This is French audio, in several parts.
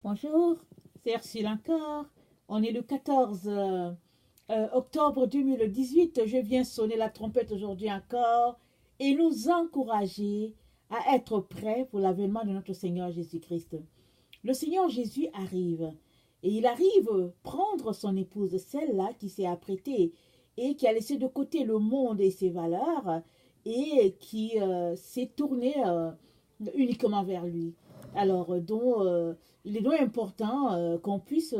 Bonjour, c'est Ursule encore. On est le 14 octobre 2018. Je viens sonner la trompette aujourd'hui encore et nous encourager à être prêts pour l'avènement de notre Seigneur Jésus-Christ. Le Seigneur Jésus arrive et il arrive prendre son épouse, celle-là qui s'est apprêtée et qui a laissé de côté le monde et ses valeurs et qui s'est tournée uniquement vers lui. Alors, il est donc important qu'on puisse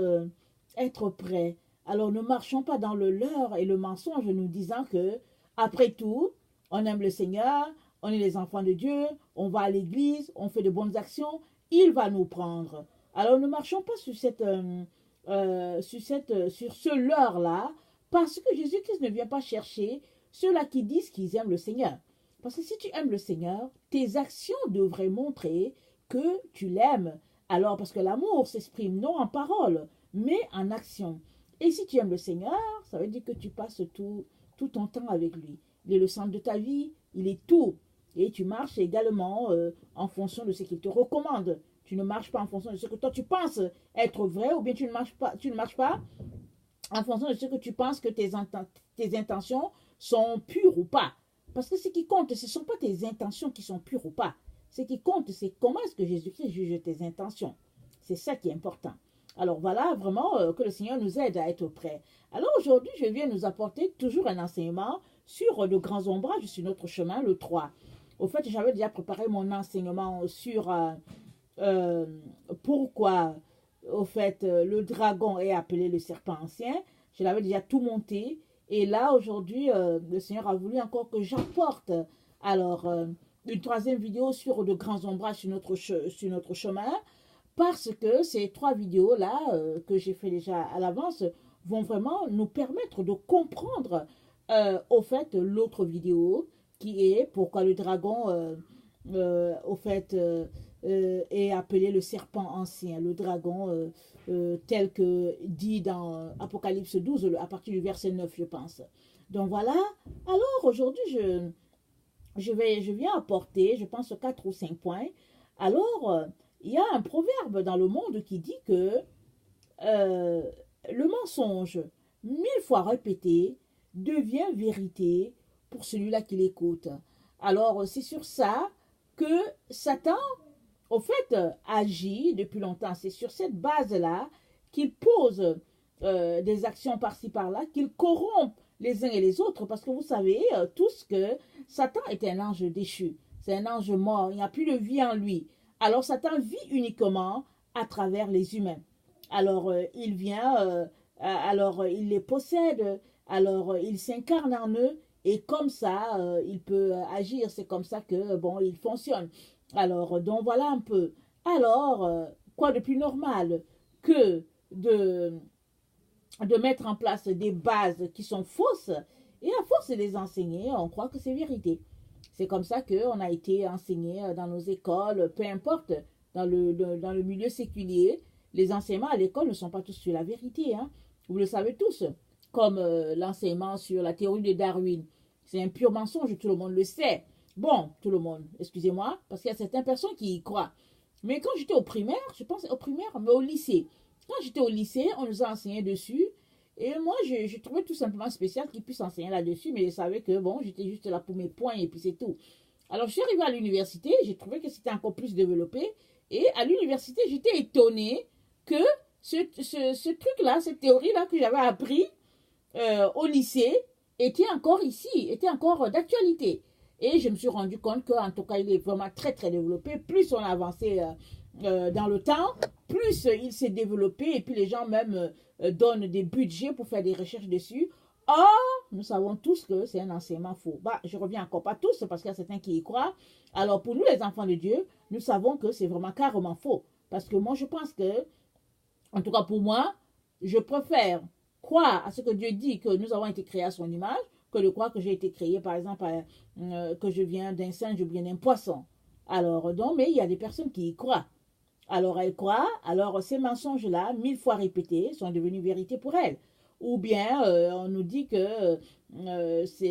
être prêt. Alors, ne marchons pas dans le leurre et le mensonge, nous disant que, après tout, on aime le Seigneur, on est les enfants de Dieu, on va à l'église, on fait de bonnes actions, il va nous prendre. Alors, ne marchons pas sur ce leurre-là, parce que Jésus-Christ ne vient pas chercher ceux-là qui disent qu'ils aiment le Seigneur. Parce que si tu aimes le Seigneur, tes actions devraient montrer que tu l'aimes. Alors, parce que l'amour s'exprime non en parole, mais en action. Et si tu aimes le Seigneur, ça veut dire que tu passes tout ton temps avec lui. Il est le centre de ta vie, il est tout. Et tu marches également en fonction de ce qu'il te recommande. Tu ne marches pas en fonction de ce que toi tu penses être vrai, ou bien tu ne marches pas en fonction de ce que tu penses que tes intentions sont pures ou pas. Parce que ce qui compte, ce ne sont pas tes intentions qui sont pures ou pas. Ce qui compte, c'est comment est-ce que Jésus-Christ juge tes intentions. C'est ça qui est important. Alors voilà, vraiment, que le Seigneur nous aide à être prêts. Alors aujourd'hui, je viens nous apporter toujours un enseignement sur de grands ombrages sur notre chemin, le 3. Au fait, j'avais déjà préparé mon enseignement sur euh, pourquoi, au fait, le dragon est appelé le serpent ancien. Je l'avais déjà tout monté. Et là, aujourd'hui, le Seigneur a voulu encore que j'apporte alors une troisième vidéo sur de grands ombrages sur notre chemin. Parce que ces trois vidéos-là que j'ai fait déjà à l'avance vont vraiment nous permettre de comprendre au fait l'autre vidéo qui est pourquoi le dragon au fait est appelé le serpent ancien, le dragon tel que dit dans Apocalypse 12 à partir du verset 9 je pense. Donc voilà, alors aujourd'hui je viens apporter je pense 4 ou 5 points. Alors il y a un proverbe dans le monde qui dit que euh, le mensonge, 1000 fois répété, devient vérité pour celui-là qui l'écoute. Alors, c'est sur ça que Satan, au fait, agit depuis longtemps. C'est sur cette base-là qu'il pose des actions par-ci par-là, qu'il corrompt les uns et les autres, parce que vous savez tous que Satan est un ange déchu. C'est un ange mort, il n'y a plus de vie en lui. Alors Satan vit uniquement à travers les humains. Alors il vient, alors il les possède, alors il s'incarne en eux et comme ça il peut agir. C'est comme ça que bon il fonctionne. Alors donc voilà un peu. Alors quoi de plus normal que de mettre en place des bases qui sont fausses et à force de les enseigner, on croit que c'est vérité. C'est comme ça qu'on a été enseigné dans nos écoles, peu importe, dans le milieu séculier. Les enseignements à l'école ne sont pas tous sur la vérité. Hein. Vous le savez tous. Comme l'enseignement sur la théorie de Darwin. C'est un pur mensonge, tout le monde le sait. Bon, tout le monde, excusez-moi, parce qu'il y a certaines personnes qui y croient. Mais quand j'étais au primaire, je pense au primaire, mais au lycée. Quand j'étais au lycée, on nous a enseigné dessus. Et moi, je trouvais tout simplement spécial qu'ils puissent enseigner là-dessus, mais je savais que, bon, j'étais juste là pour mes points et puis c'est tout. Alors, je suis arrivée à l'université, j'ai trouvé que c'était encore plus développé. Et à l'université, j'étais étonnée que ce truc-là, cette théorie-là que j'avais appris au lycée, était encore ici, était encore d'actualité. Et je me suis rendu compte qu'en tout cas, il est vraiment très, très développé. Plus on a avancé dans le temps, plus il s'est développé et puis les gens même donnent des budgets pour faire des recherches dessus. Or, nous savons tous que c'est un enseignement faux. Bah, je reviens encore pas tous parce qu'il y a certains qui y croient. Alors pour nous les enfants de Dieu, nous savons que c'est vraiment carrément faux. Parce que moi je pense que, en tout cas pour moi, je préfère croire à ce que Dieu dit que nous avons été créés à son image que de croire que j'ai été créé par exemple que je viens d'un singe ou bien d'un poisson. Alors donc, mais il y a des personnes qui y croient. Alors elle croit, alors ces mensonges-là, 1000 fois répétés, sont devenus vérité pour elle. Ou bien on nous dit que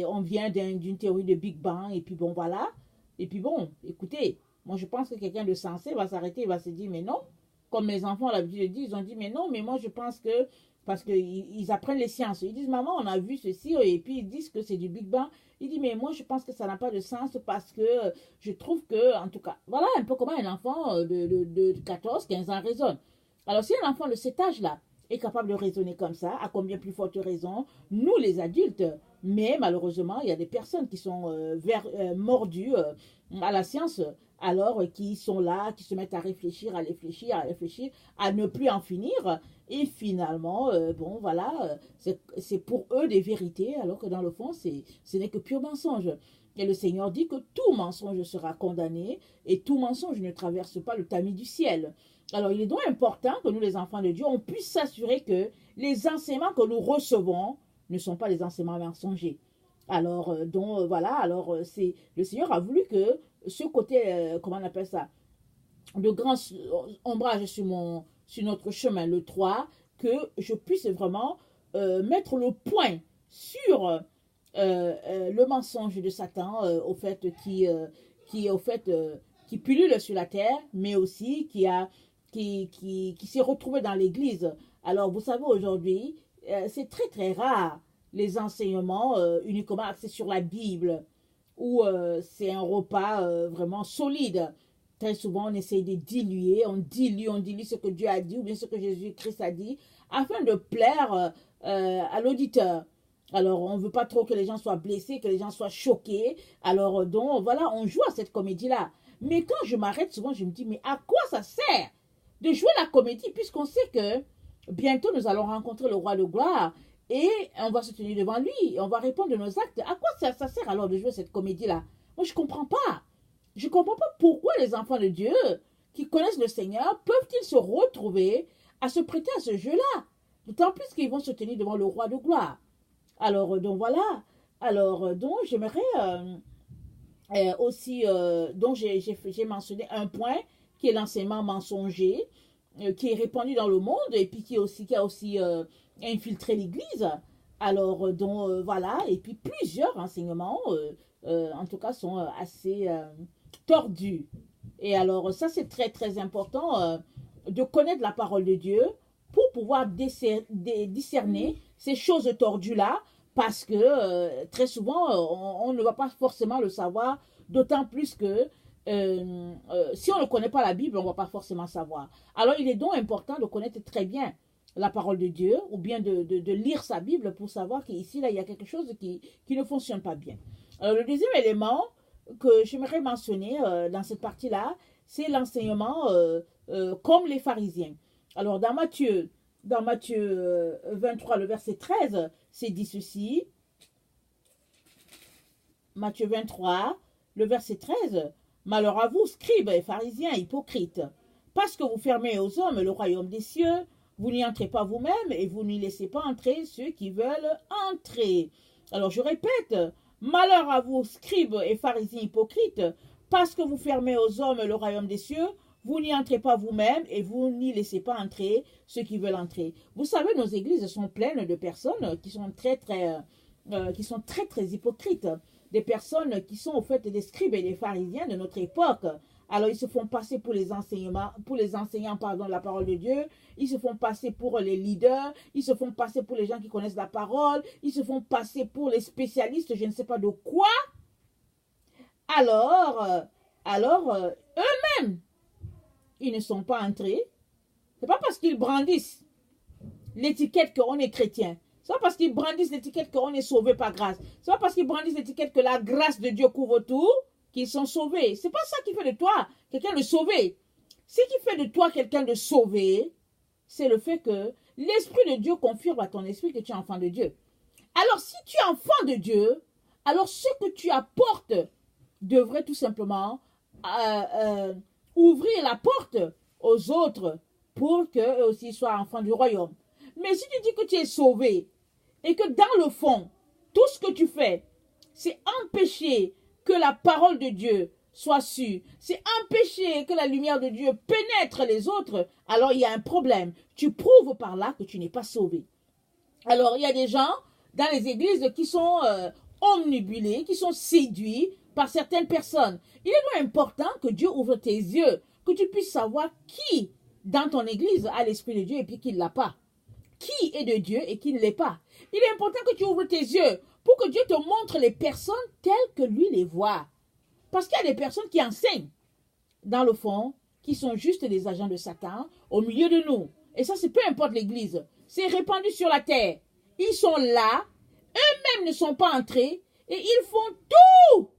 on vient d'une théorie de Big Bang, et puis bon voilà. Et puis bon, écoutez, moi je pense que quelqu'un de sensé va s'arrêter, il va se dire, mais non, comme mes enfants l'habitude de dire, ils ont dit, mais non, mais moi je pense que, parce qu'ils apprennent les sciences, ils disent, maman, on a vu ceci, et puis ils disent que c'est du Big Bang. Il dit, mais moi je pense que ça n'a pas de sens parce que je trouve que, en tout cas, voilà un peu comment un enfant de 14, 15 ans raisonne. Alors si un enfant de cet âge-là est capable de raisonner comme ça, à combien plus forte raison, nous les adultes, mais malheureusement, il y a des personnes qui sont mordues à la science, alors qui sont là, qui se mettent à réfléchir, à ne plus en finir. Et finalement, bon, voilà, c'est pour eux des vérités, alors que dans le fond, ce n'est que pur mensonge. Et le Seigneur dit que tout mensonge sera condamné et tout mensonge ne traverse pas le tamis du ciel. Alors, il est donc important que nous, les enfants de Dieu, on puisse s'assurer que les enseignements que nous recevons ne sont pas les enseignements mensongers. Alors, voilà, alors le Seigneur a voulu que ce côté, comment on appelle ça, de grand ombrage sur notre chemin, le 3, que je puisse vraiment mettre le point sur le mensonge de Satan, au fait, qui pullule sur la terre, mais aussi qui s'est retrouvé dans l'église. Alors, vous savez, aujourd'hui, c'est très, très rare les enseignements uniquement axés sur la Bible, où c'est un repas vraiment solide. Très souvent, on essaye de diluer, on dilue ce que Dieu a dit ou bien ce que Jésus-Christ a dit, afin de plaire à l'auditeur. Alors, on ne veut pas trop que les gens soient blessés, que les gens soient choqués. Alors, donc, voilà, on joue à cette comédie-là. Mais quand je m'arrête souvent, je me dis, mais à quoi ça sert de jouer la comédie, puisqu'on sait que bientôt, nous allons rencontrer le roi de gloire et on va se tenir devant lui, et on va répondre de nos actes. À quoi ça sert alors de jouer cette comédie-là? Moi, je ne comprends pas. Je ne comprends pas pourquoi les enfants de Dieu qui connaissent le Seigneur peuvent-ils se retrouver à se prêter à ce jeu-là. D'autant plus qu'ils vont se tenir devant le roi de gloire. Alors, donc voilà. Alors, donc j'aimerais aussi, donc j'ai mentionné un point qui est l'enseignement mensonger, qui est répandu dans le monde et puis qui a aussi infiltré l'Église. Alors, donc voilà. Et puis plusieurs enseignements, en tout cas, sont assez tordus. Et alors, ça, c'est très, très important de connaître la parole de Dieu pour pouvoir discerner ces choses tordues-là, parce que très souvent, on ne va pas forcément le savoir, d'autant plus que si on ne connaît pas la Bible, on ne va pas forcément savoir. Alors, il est donc important de connaître très bien la parole de Dieu, ou bien de lire sa Bible pour savoir qu'ici, là, il y a quelque chose qui ne fonctionne pas bien. Alors, le deuxième élément que j'aimerais mentionner dans cette partie-là, c'est l'enseignement comme les pharisiens. Alors, dans Matthieu 23, le verset 13, c'est dit ceci. Matthieu 23, le verset 13. Malheur à vous, scribes et pharisiens hypocrites, parce que vous fermez aux hommes le royaume des cieux, vous n'y entrez pas vous-même et vous n'y laissez pas entrer ceux qui veulent entrer. Alors, je répète, malheur à vous, scribes et pharisiens hypocrites, parce que vous fermez aux hommes le royaume des cieux, vous n'y entrez pas vous-même et vous n'y laissez pas entrer ceux qui veulent entrer. Vous savez, nos églises sont pleines de personnes qui sont très, très hypocrites. Des personnes qui sont au fait des scribes et des pharisiens de notre époque. Alors, ils se font passer pour les enseignants, de la parole de Dieu. Ils se font passer pour les leaders. Ils se font passer pour les gens qui connaissent la parole. Ils se font passer pour les spécialistes, je ne sais pas de quoi. Alors eux-mêmes, ils ne sont pas entrés. Ce n'est pas parce qu'ils brandissent l'étiquette qu'on est chrétien. Ce n'est pas parce qu'ils brandissent l'étiquette qu'on est sauvé par grâce. Ce n'est pas parce qu'ils brandissent l'étiquette que la grâce de Dieu couvre tout qu'ils sont sauvés. Ce n'est pas ça qui fait de toi quelqu'un de sauvé. Ce qui fait de toi quelqu'un de sauvé, c'est le fait que l'Esprit de Dieu confirme à ton esprit que tu es enfant de Dieu. Alors, si tu es enfant de Dieu, alors ce que tu apportes devrait tout simplement ouvrir la porte aux autres pour qu'eux aussi soient enfants du royaume. Mais si tu dis que tu es sauvé et que dans le fond, tout ce que tu fais, c'est empêcher que la parole de Dieu soit sûre, c'est empêcher que la lumière de Dieu pénètre les autres, alors il y a un problème. Tu prouves par là que tu n'es pas sauvé. Alors, il y a des gens dans les églises qui sont omnibulés, qui sont séduits par certaines personnes. Il est donc important que Dieu ouvre tes yeux, que tu puisses savoir qui dans ton église a l'Esprit de Dieu et puis qui ne l'a pas? Qui est de Dieu et qui ne l'est pas? Il est important que tu ouvres tes yeux pour que Dieu te montre les personnes telles que lui les voit. Parce qu'il y a des personnes qui enseignent, dans le fond, qui sont juste des agents de Satan au milieu de nous. Et ça, c'est peu importe l'église. C'est répandu sur la terre. Ils sont là, eux-mêmes ne sont pas entrés et ils font tout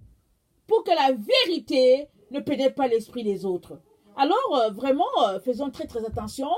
pour que la vérité ne pénètre pas l'esprit des autres. Alors, vraiment, faisons très très attention.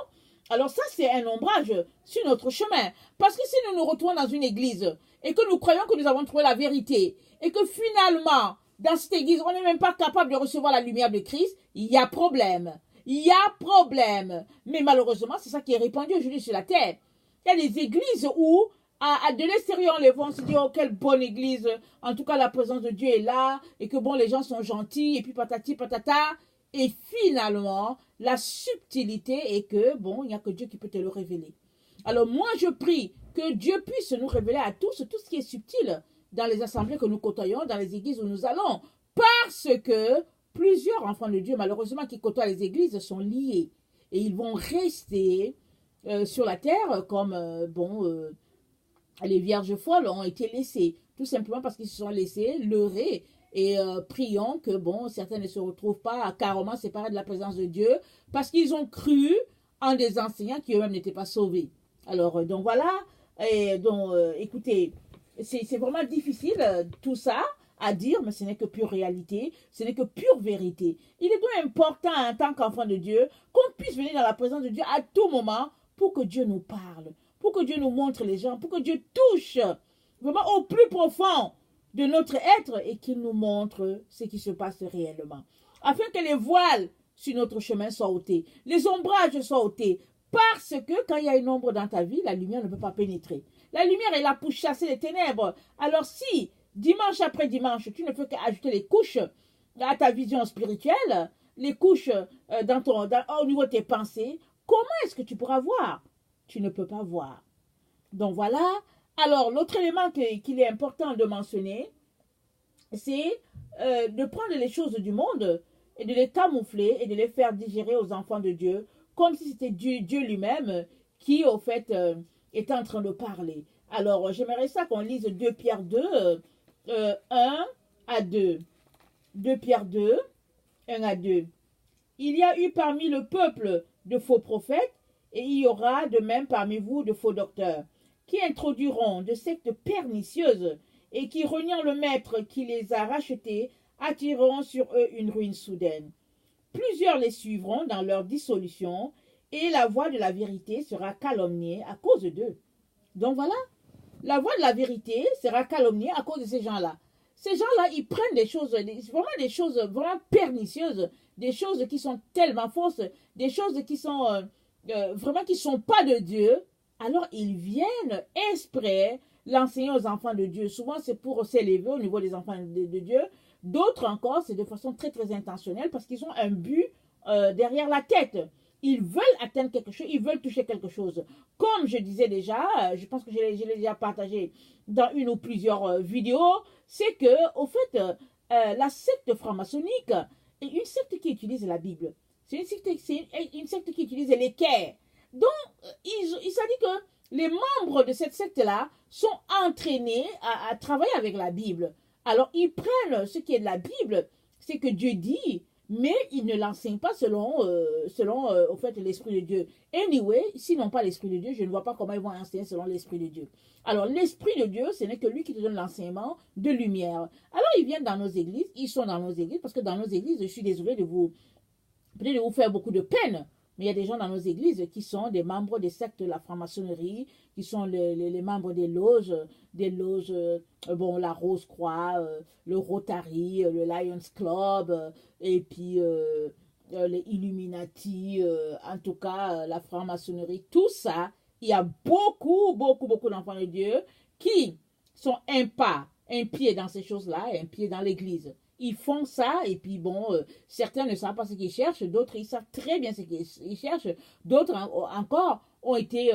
Alors ça, c'est un ombrage sur notre chemin. Parce que si nous nous retrouvons dans une église et que nous croyons que nous avons trouvé la vérité et que finalement, dans cette église, on n'est même pas capable de recevoir la lumière de Christ, il y a problème. Il y a problème. Mais malheureusement, c'est ça qui est répandu aujourd'hui sur la terre. Il y a des églises où, de l'extérieur, on les voit, on se dit, oh, quelle bonne église. En tout cas, la présence de Dieu est là et que bon, les gens sont gentils et puis patati patata. Et finalement, la subtilité est que, bon, il n'y a que Dieu qui peut te le révéler. Alors moi, je prie que Dieu puisse nous révéler à tous tout ce qui est subtil dans les assemblées que nous côtoyons, dans les églises où nous allons. Parce que plusieurs enfants de Dieu, malheureusement, qui côtoient les églises, sont liés. Et ils vont rester sur la terre comme, les vierges folles ont été laissées. Tout simplement parce qu'ils se sont laissés leurrer. Et prions que, bon, certains ne se retrouvent pas carrément séparés de la présence de Dieu parce qu'ils ont cru en des enseignants qui eux-mêmes n'étaient pas sauvés. Alors, donc voilà. Et donc, écoutez, c'est vraiment difficile tout ça à dire, mais ce n'est que pure réalité, ce n'est que pure vérité. Il est donc important en tant qu'enfant de Dieu qu'on puisse venir dans la présence de Dieu à tout moment pour que Dieu nous parle, pour que Dieu nous montre les gens, pour que Dieu touche vraiment au plus profond de notre être et qu'il nous montre ce qui se passe réellement. Afin que les voiles sur notre chemin soient ôtés, les ombrages soient ôtés. Parce que quand il y a une ombre dans ta vie, la lumière ne peut pas pénétrer. La lumière est là pour chasser les ténèbres. Alors si, dimanche après dimanche, tu ne peux qu'ajouter les couches à ta vision spirituelle, les couches au niveau de tes pensées, comment est-ce que tu pourras voir? Tu ne peux pas voir. Donc voilà. Alors, l'autre élément qu'il est important de mentionner, c'est de prendre les choses du monde et de les camoufler et de les faire digérer aux enfants de Dieu, comme si c'était Dieu lui-même qui, au fait, était en train de parler. Alors, j'aimerais ça qu'on lise 2 Pierre 2, 1 à 2. 2 Pierre 2, 1 à 2. Il y a eu parmi le peuple de faux prophètes, et il y aura de même parmi vous de faux docteurs, qui introduiront de sectes pernicieuses et qui, reniant le maître qui les a rachetés, attireront sur eux une ruine soudaine. Plusieurs les suivront dans leur dissolution et la voie de la vérité sera calomniée à cause d'eux. Donc voilà, la voie de la vérité sera calomniée à cause de ces gens-là. Ces gens-là, ils prennent des choses vraiment pernicieuses, des choses qui sont tellement fausses, des choses qui sont vraiment qui sont pas de Dieu. Alors, ils viennent exprès l'enseigner aux enfants de Dieu. Souvent, c'est pour s'élever au niveau des enfants de Dieu. D'autres encore, c'est de façon très, très intentionnelle parce qu'ils ont un but derrière la tête. Ils veulent atteindre quelque chose, ils veulent toucher quelque chose. Comme je disais déjà, je pense que je l'ai déjà partagé dans une ou plusieurs vidéos, c'est que, au fait, la secte franc-maçonnique est une secte qui utilise la Bible. C'est une secte qui utilise l'équerre. Donc, il s'est dit que les membres de cette secte-là sont entraînés à travailler avec la Bible. Alors, ils prennent ce qui est de la Bible, c'est que Dieu dit, mais ils ne l'enseignent pas selon au fait, l'Esprit de Dieu. Anyway, s'ils n'ont pas l'Esprit de Dieu, je ne vois pas comment ils vont enseigner selon l'Esprit de Dieu. Alors, l'Esprit de Dieu, ce n'est que lui qui te donne l'enseignement de lumière. Alors, ils viennent dans nos églises, ils sont dans nos églises, parce que dans nos églises, je suis désolée de vous faire beaucoup de peine. Mais il y a des gens dans nos églises qui sont des membres des sectes de la franc-maçonnerie, qui sont les membres des loges, la Rose-Croix, le Rotary, le Lions Club, et puis les Illuminati, en tout cas la franc-maçonnerie, tout ça. Il y a beaucoup d'enfants de Dieu qui sont un pied dans ces choses-là et un pied dans l'église. Ils font ça et puis bon, certains ne savent pas ce qu'ils cherchent, d'autres ils savent très bien ce qu'ils cherchent, d'autres encore ont été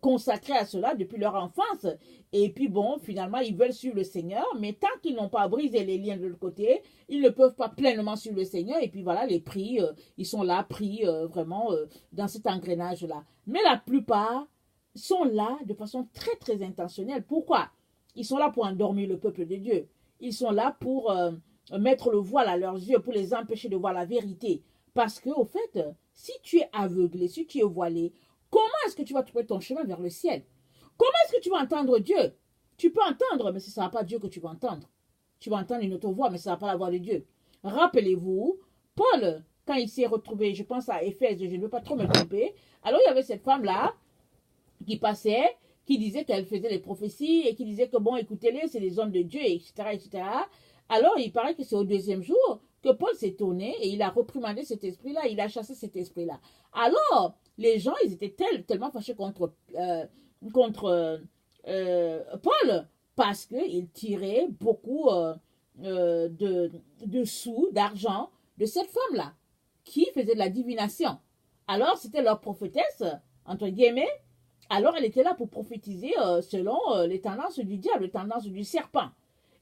consacrés à cela depuis leur enfance. Et puis bon, finalement, ils veulent suivre le Seigneur, mais tant qu'ils n'ont pas brisé les liens de l'autre côté, ils ne peuvent pas pleinement suivre le Seigneur. Et puis voilà, les prix, ils sont là, pris vraiment dans cet engrenage-là. Mais la plupart sont là de façon très, très intentionnelle. Pourquoi? Ils sont là pour endormir le peuple de Dieu. Ils sont là pour mettre le voile à leurs yeux, pour les empêcher de voir la vérité. Parce que, au fait, si tu es aveuglé, si tu es voilé, comment est-ce que tu vas trouver ton chemin vers le ciel? Comment est-ce que tu vas entendre Dieu? Tu peux entendre, mais ce ne sera pas Dieu que tu vas entendre. Tu vas entendre une autre voix, mais ce ne sera pas la voix de Dieu. Rappelez-vous, Paul, quand il s'est retrouvé, je pense à Éphèse, je ne veux pas trop me tromper, alors il y avait cette femme-là qui passait, qui disait qu'elle faisait les prophéties et qui disait que bon, écoutez-les, c'est des hommes de Dieu, etc., etc. Alors, il paraît que c'est au deuxième jour que Paul s'est tourné et il a reprimandé cet esprit-là, il a chassé cet esprit-là. Alors, les gens, ils étaient tellement fâchés contre Paul parce qu'il tirait beaucoup de sous, d'argent de cette femme-là qui faisait de la divination. Alors, c'était leur prophétesse, entre guillemets. Alors, elle était là pour prophétiser selon les tendances du diable, les tendances du serpent.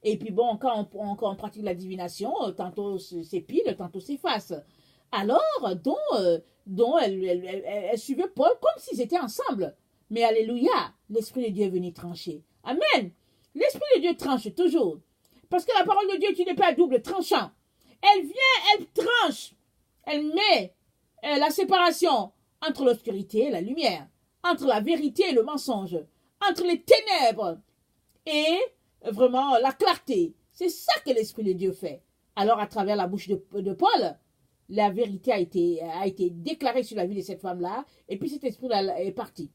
Et puis bon, quand on pratique la divination, tantôt c'est pile, tantôt c'est face. Alors, dont elle suivait Paul comme s'ils étaient ensemble. Mais alléluia, l'Esprit de Dieu est venu trancher. Amen. L'Esprit de Dieu tranche toujours. Parce que la parole de Dieu, tu n'es pas à double tranchant. Elle vient, elle tranche. Elle met la séparation entre l'obscurité et la lumière, entre la vérité et le mensonge, entre les ténèbres et vraiment la clarté. C'est ça que l'Esprit de Dieu fait. Alors, à travers la bouche de Paul, la vérité a été déclarée sur la vie de cette femme-là, et puis cet esprit-là est parti.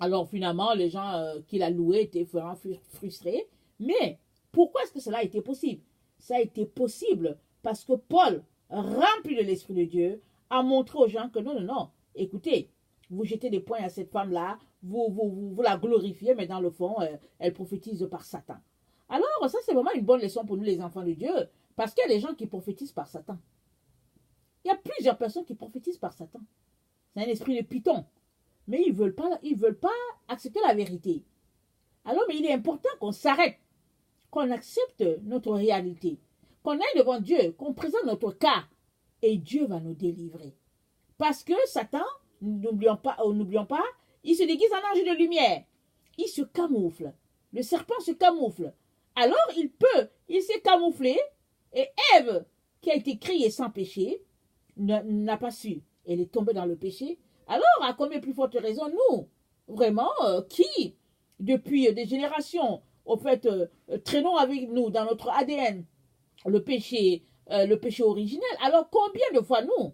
Alors, finalement, les gens qui l'a loué étaient vraiment frustrés. Mais pourquoi est-ce que cela a été possible? Ça a été possible parce que Paul, rempli de l'Esprit de Dieu, a montré aux gens que non, non, non, écoutez, vous jetez des points à cette femme-là, vous la glorifiez, mais dans le fond, elle prophétise par Satan. Alors, ça, c'est vraiment une bonne leçon pour nous, les enfants de Dieu, parce qu'il y a des gens qui prophétisent par Satan. Il y a plusieurs personnes qui prophétisent par Satan. C'est un esprit de python. Mais ils veulent pas accepter la vérité. Alors, mais il est important qu'on s'arrête, qu'on accepte notre réalité, qu'on aille devant Dieu, qu'on présente notre cas, et Dieu va nous délivrer. Parce que Satan, n'oublions pas, il se déguise en ange de lumière. Il se camoufle. Le serpent se camoufle. Alors, il s'est camouflé, et Ève, qui a été créée sans péché, n'a pas su. Elle est tombée dans le péché. Alors, à combien plus forte raison, nous, vraiment, qui, depuis des générations, au fait, traînons avec nous dans notre ADN le péché originel, alors combien de fois nous?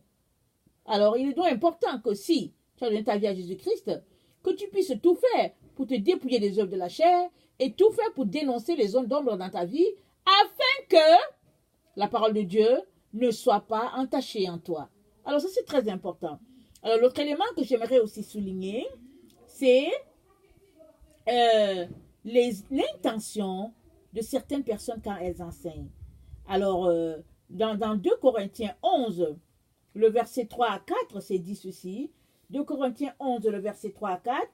Alors, il est donc important que si tu as donné ta vie à Jésus-Christ, que tu puisses tout faire pour te dépouiller des œuvres de la chair et tout faire pour dénoncer les zones d'ombre dans ta vie, afin que la parole de Dieu ne soit pas entachée en toi. Alors, ça, c'est très important. Alors, l'autre élément que j'aimerais aussi souligner, c'est l'intention de certaines personnes quand elles enseignent. Alors, dans 2 Corinthiens 11, le verset 3 à 4, c'est dit ceci. 2 Corinthiens 11, le verset 3 à 4.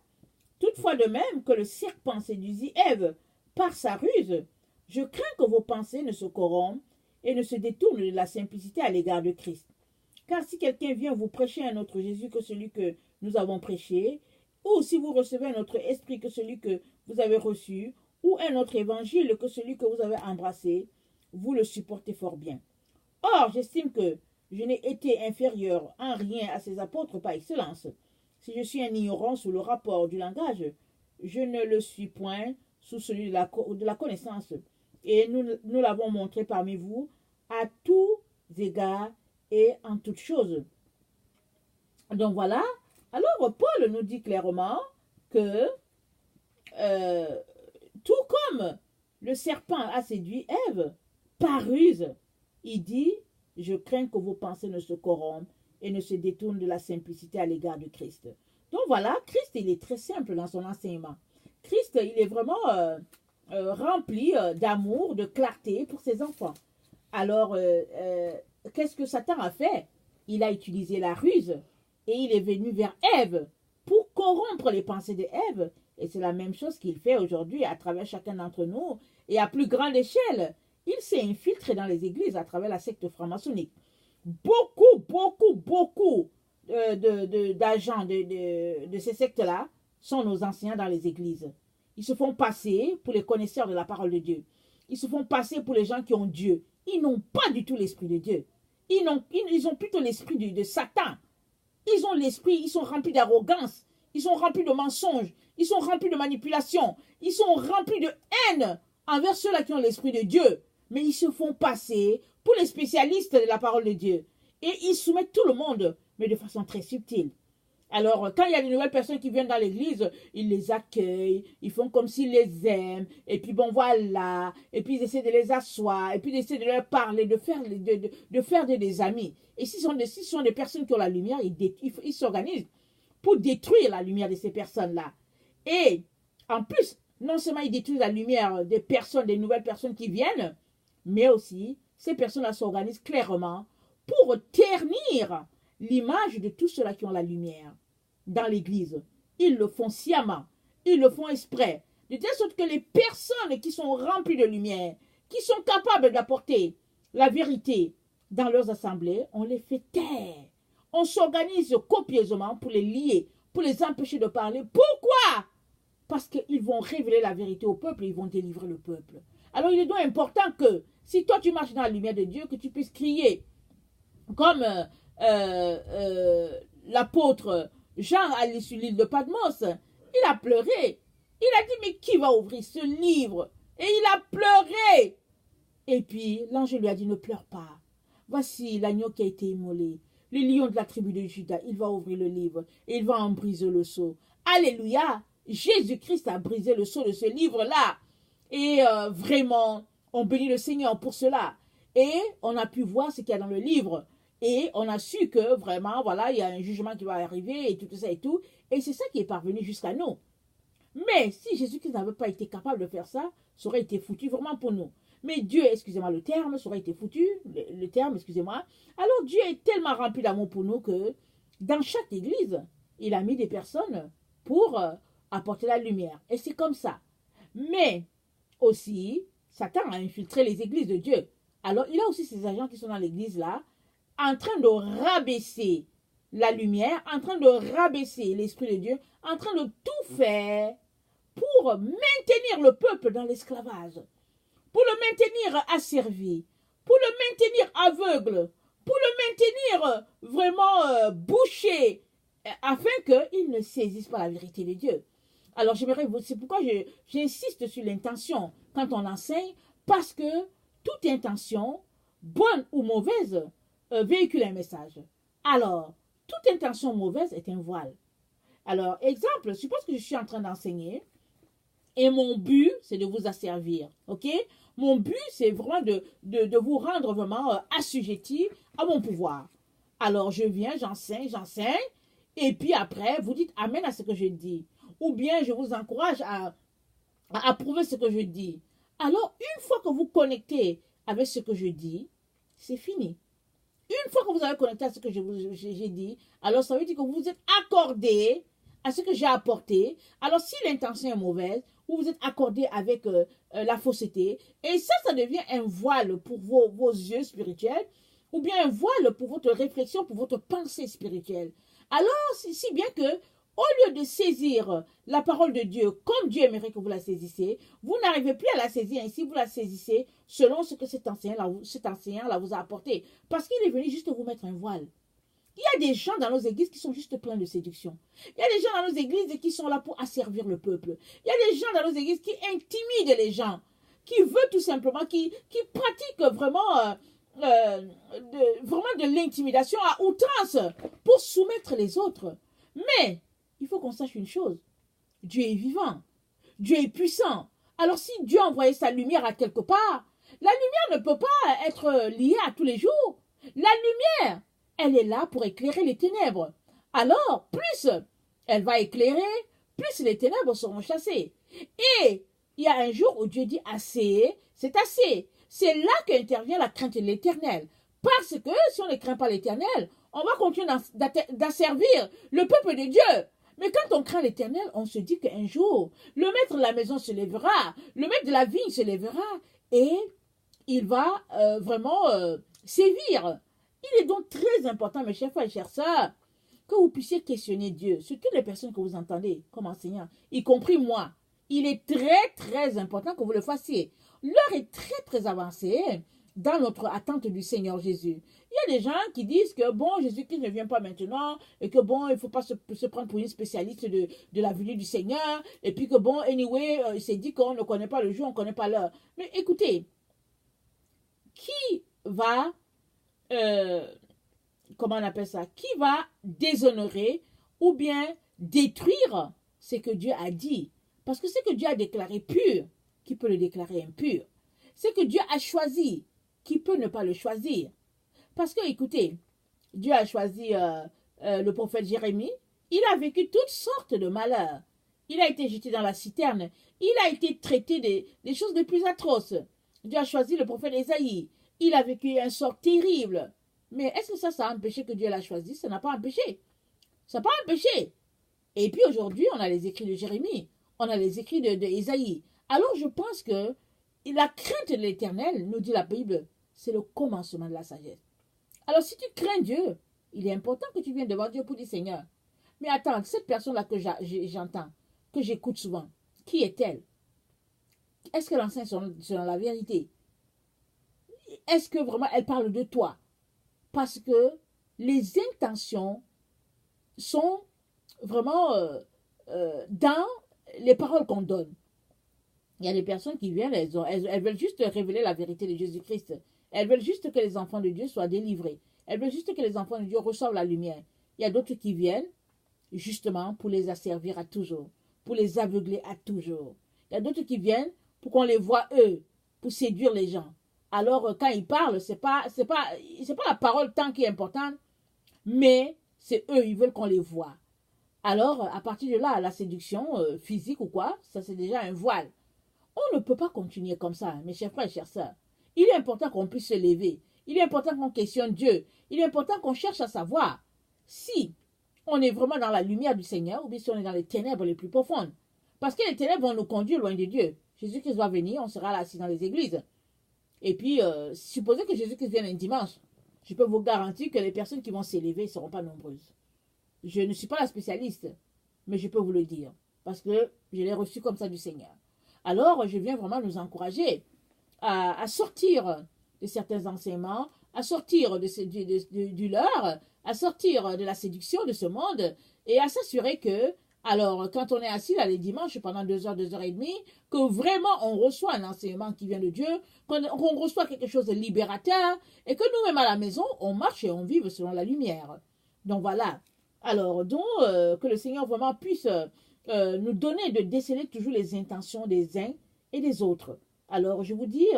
Toutefois, de même que le serpent séduisit Ève par sa ruse, je crains que vos pensées ne se corrompent et ne se détournent de la simplicité à l'égard de Christ. Car si quelqu'un vient vous prêcher un autre Jésus que celui que nous avons prêché, ou si vous recevez un autre esprit que celui que vous avez reçu, ou un autre évangile que celui que vous avez embrassé, vous le supportez fort bien. Or, j'estime que je n'ai été inférieur en rien à ces apôtres par excellence. Si je suis un ignorant sous le rapport du langage, je ne le suis point sous celui de la connaissance. Et nous l'avons montré parmi vous à tous égards et en toutes choses. Donc voilà. Alors, Paul nous dit clairement que tout comme le serpent a séduit Ève par ruse, il dit, je crains que vos pensées ne se corrompent et ne se détournent de la simplicité à l'égard de Christ. Donc voilà, Christ, il est très simple dans son enseignement. Christ, il est vraiment rempli d'amour, de clarté pour ses enfants. Alors, qu'est-ce que Satan a fait? Il a utilisé la ruse et il est venu vers Ève pour corrompre les pensées d'Ève. Et c'est la même chose qu'il fait aujourd'hui à travers chacun d'entre nous et à plus grande échelle. Il s'est infiltré dans les églises à travers la secte franc-maçonnique. Beaucoup d'agents de ces sectes-là sont nos enseignants dans les églises. Ils se font passer pour les connaisseurs de la parole de Dieu. Ils se font passer pour les gens qui ont Dieu. Ils n'ont pas du tout l'esprit de Dieu. Ils ont plutôt l'esprit de Satan. Ils ont l'esprit, ils sont remplis d'arrogance. Ils sont remplis de mensonges. Ils sont remplis de manipulation. Ils sont remplis de haine envers ceux-là qui ont l'esprit de Dieu. Mais ils se font passer pour les spécialistes de la parole de Dieu. Et ils soumettent tout le monde, mais de façon très subtile. Alors, quand il y a de nouvelles personnes qui viennent dans l'église, ils les accueillent, ils font comme s'ils les aiment, et puis bon, voilà, et puis ils essaient de les asseoir, et puis ils essaient de leur parler, de faire des amis. Et si ce sont des personnes qui ont la lumière, ils s'organisent pour détruire la lumière de ces personnes-là. Et en plus, non seulement ils détruisent la lumière des personnes, des nouvelles personnes qui viennent, mais aussi, ces personnes-là s'organisent clairement pour ternir l'image de tous ceux-là qui ont la lumière dans l'église. Ils le font sciemment, ils le font exprès, de telle sorte que les personnes qui sont remplies de lumière, qui sont capables d'apporter la vérité dans leurs assemblées, on les fait taire. On s'organise copieusement pour les lier, pour les empêcher de parler. Pourquoi? Parce qu'ils vont révéler la vérité au peuple et ils vont délivrer le peuple. Alors il est donc important que, si toi tu marches dans la lumière de Dieu, que tu puisses crier comme l'apôtre Jean allait sur l'île de Patmos. Il a pleuré. Il a dit, mais qui va ouvrir ce livre? Et il a pleuré. Et puis l'ange lui a dit, ne pleure pas. Voici l'agneau qui a été immolé. Le lion de la tribu de Juda, il va ouvrir le livre et il va en briser le sceau. Alléluia. Jésus-Christ a brisé le sceau de ce livre-là. Et vraiment, on bénit le Seigneur pour cela. Et on a pu voir ce qu'il y a dans le livre. Et on a su que vraiment, voilà, il y a un jugement qui va arriver et tout ça et tout. Et c'est ça qui est parvenu jusqu'à nous. Mais si Jésus-Christ n'avait pas été capable de faire ça, ça aurait été foutu vraiment pour nous. Mais Dieu, excusez-moi le terme, ça aurait été foutu, le terme, excusez-moi. Alors Dieu est tellement rempli d'amour pour nous que dans chaque église, il a mis des personnes pour apporter la lumière. Et c'est comme ça. Mais aussi, Satan a infiltré les églises de Dieu. Alors il a aussi ces agents qui sont dans l'église là, en train de rabaisser la lumière, en train de rabaisser l'Esprit de Dieu, en train de tout faire pour maintenir le peuple dans l'esclavage, pour le maintenir asservi, pour le maintenir aveugle, pour le maintenir vraiment bouché, afin qu'il ne saisisse pas la vérité de Dieu. Alors j'aimerais, c'est pourquoi j'insiste sur l'intention quand on enseigne, parce que toute intention, bonne ou mauvaise, véhicule un message. Alors, toute intention mauvaise est un voile. Alors, exemple, suppose que je suis en train d'enseigner et mon but, c'est de vous asservir, ok? Mon but, c'est vraiment de vous rendre vraiment assujetti à mon pouvoir. Alors, je viens, j'enseigne, et puis après, vous dites amen à ce que je dis. Ou bien, je vous encourage à approuver ce que je dis. Alors, une fois que vous connectez avec ce que je dis, c'est fini. Une fois que vous avez connecté à ce que j'ai dit, alors ça veut dire que vous vous êtes accordé à ce que j'ai apporté. Alors si l'intention est mauvaise, vous vous êtes accordé avec la fausseté. Et ça devient un voile pour vos yeux spirituels, ou bien un voile pour votre réflexion, pour votre pensée spirituelle. Alors, si bien que, au lieu de saisir la parole de Dieu comme Dieu aimerait que vous la saisissiez, vous n'arrivez plus à la saisir ainsi, vous la saisissez selon ce que cet enseignant-là vous a apporté. Parce qu'il est venu juste vous mettre un voile. Il y a des gens dans nos églises qui sont juste pleins de séduction. Il y a des gens dans nos églises qui sont là pour asservir le peuple. Il y a des gens dans nos églises qui intimident les gens, qui veulent tout simplement, qui pratiquent vraiment, vraiment de l'intimidation à outrance pour soumettre les autres. Mais il faut qu'on sache une chose. Dieu est vivant. Dieu est puissant. Alors si Dieu a envoyé sa lumière à quelque part, la lumière ne peut pas être liée à tous les jours. La lumière, elle est là pour éclairer les ténèbres. Alors, plus elle va éclairer, plus les ténèbres seront chassées. Et il y a un jour où Dieu dit assez, c'est assez. C'est là qu'intervient la crainte de l'Éternel. Parce que si on ne craint pas l'Éternel, on va continuer d'asservir le peuple de Dieu. Mais quand on craint l'Éternel, on se dit qu'un jour, le maître de la maison se lèvera, le maître de la vigne se lèvera et il va vraiment sévir. Il est donc très important, mes chers frères et chères sœurs, que vous puissiez questionner Dieu, surtout les personnes que vous entendez comme enseignants, y compris moi. Il est très, très important que vous le fassiez. L'heure est très, très avancée dans notre attente du Seigneur Jésus. Il y a des gens qui disent que bon, Jésus-Christ ne vient pas maintenant et que bon, il ne faut pas se prendre pour une spécialiste de la venue du Seigneur et puis que bon, anyway, il s'est dit qu'on ne connaît pas le jour, on ne connaît pas l'heure. Mais écoutez, qui va, comment on appelle ça, qui va déshonorer ou bien détruire ce que Dieu a dit? Parce que ce que Dieu a déclaré pur, qui peut le déclarer impur? Ce que Dieu a choisi, qui peut ne pas le choisir? Parce que, écoutez, Dieu a choisi le prophète Jérémie. Il a vécu toutes sortes de malheurs. Il a été jeté dans la citerne. Il a été traité des choses les plus atroces. Dieu a choisi le prophète Ésaïe. Il a vécu un sort terrible. Mais est-ce que ça a empêché que Dieu l'a choisi? Ça n'a pas empêché. Ça n'a pas empêché. Et puis aujourd'hui, on a les écrits de Jérémie. On a les écrits de Ésaïe. Alors je pense que la crainte de l'Éternel, nous dit la Bible, c'est le commencement de la sagesse. Alors si tu crains Dieu, il est important que tu viennes devant Dieu pour dire Seigneur. Mais attends, cette personne-là que j'entends, que j'écoute souvent, qui est-elle? Est-ce qu'elle enseigne selon la vérité? Est-ce que vraiment elle parle de toi? Parce que les intentions sont vraiment dans les paroles qu'on donne. Il y a des personnes qui viennent, elles veulent juste révéler la vérité de Jésus-Christ. Elles veulent juste que les enfants de Dieu soient délivrés. Elles veulent juste que les enfants de Dieu reçoivent la lumière. Il y a d'autres qui viennent justement pour les asservir à toujours, pour les aveugler à toujours. Il y a d'autres qui viennent pour qu'on les voie eux, pour séduire les gens. Alors quand ils parlent, c'est pas la parole tant qui est importante, mais c'est eux, ils veulent qu'on les voie. Alors à partir de là, la séduction physique ou quoi, ça c'est déjà un voile. On ne peut pas continuer comme ça, mes chers frères et chères sœurs. Il est important qu'on puisse se lever. Il est important qu'on questionne Dieu. Il est important qu'on cherche à savoir si on est vraiment dans la lumière du Seigneur ou bien si on est dans les ténèbres les plus profondes. Parce que les ténèbres vont nous conduire loin de Dieu. Jésus-Christ va venir, on sera là assis dans les églises. Et puis, supposez que Jésus-Christ vienne un dimanche. Je peux vous garantir que les personnes qui vont s'élever ne seront pas nombreuses. Je ne suis pas la spécialiste, mais je peux vous le dire. Parce que je l'ai reçu comme ça du Seigneur. Alors, je viens vraiment nous encourager à sortir de certains enseignements, à sortir du leurre, à sortir de la séduction de ce monde et à s'assurer que, alors, quand on est assis là les dimanches pendant 2 heures, 2 heures et demie, que vraiment on reçoit un enseignement qui vient de Dieu, qu'on reçoit quelque chose de libérateur et que nous-mêmes à la maison, on marche et on vive selon la lumière. Donc voilà. Alors, donc, que le Seigneur vraiment puisse nous donner de déceler toujours les intentions des uns et des autres. Alors, je vous dis,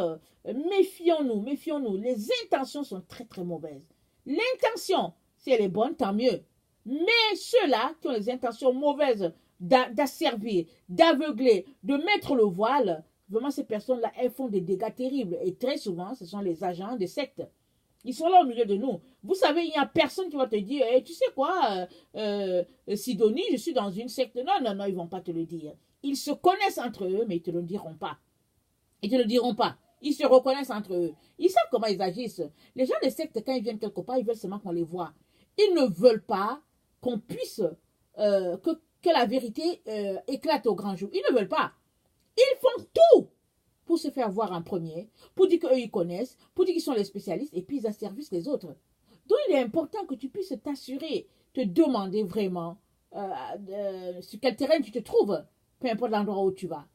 méfions-nous, méfions-nous. Les intentions sont très, très mauvaises. L'intention, si elle est bonne, tant mieux. Mais ceux-là qui ont les intentions mauvaises d'asservir, d'aveugler, de mettre le voile, vraiment, ces personnes-là, elles font des dégâts terribles. Et très souvent, ce sont les agents des sectes. Ils sont là au milieu de nous. Vous savez, il n'y a personne qui va te dire, hey, tu sais quoi, Sidonie, je suis dans une secte. Non, non, non, ils ne vont pas te le dire. Ils se connaissent entre eux, mais ils ne te le diront pas. Ils ne te le diront pas. Ils se reconnaissent entre eux. Ils savent comment ils agissent. Les gens des sectes, quand ils viennent quelque part, ils veulent seulement qu'on les voit. Ils ne veulent pas qu'on puisse, que la vérité éclate au grand jour. Ils ne veulent pas. Ils font tout pour se faire voir en premier, pour dire qu'eux, ils connaissent, pour dire qu'ils sont les spécialistes, et puis ils asservissent les autres. Donc, il est important que tu puisses t'assurer, te demander vraiment sur quel terrain tu te trouves, peu importe l'endroit où tu vas.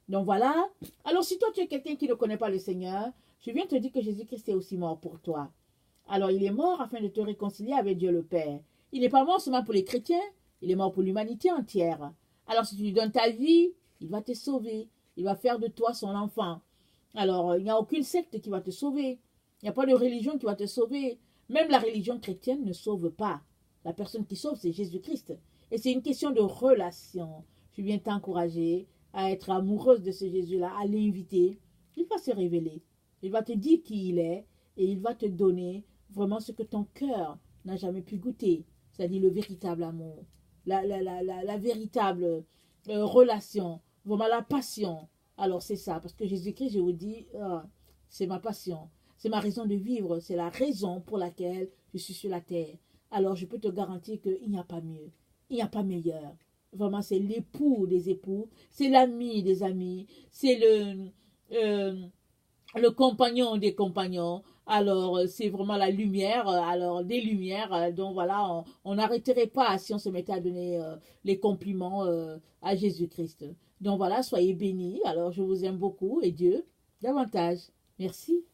Donc voilà. Alors si toi tu es quelqu'un qui ne connaît pas le Seigneur, je viens te dire que Jésus-Christ est aussi mort pour toi. Alors il est mort afin de te réconcilier avec Dieu le Père. Il n'est pas mort seulement pour les chrétiens, il est mort pour l'humanité entière. Alors si tu lui donnes ta vie, il va te sauver. Il va faire de toi son enfant. Alors il n'y a aucune secte qui va te sauver. Il n'y a pas de religion qui va te sauver. Même la religion chrétienne ne sauve pas. La personne qui sauve, c'est Jésus-Christ. Et c'est une question de relation. Je viens t'encourager à être amoureuse de ce Jésus-là, à l'inviter. Il va se révéler. Il va te dire qui il est et il va te donner vraiment ce que ton cœur n'a jamais pu goûter, c'est-à-dire le véritable amour. la véritable relation, vraiment la passion. Alors c'est ça, parce que Jésus-Christ, je vous dis, c'est ma passion, c'est ma raison de vivre, c'est la raison pour laquelle je suis sur la terre. Alors je peux te garantir qu'il n'y a pas mieux, il n'y a pas meilleur. Vraiment, c'est l'époux des époux, c'est l'ami des amis, c'est le compagnon des compagnons. Alors, c'est vraiment la lumière, alors des lumières. Donc voilà, on n'arrêterait pas si on se mettait à donner les compliments à Jésus-Christ. Donc voilà, soyez bénis. Alors, je vous aime beaucoup et Dieu davantage. Merci.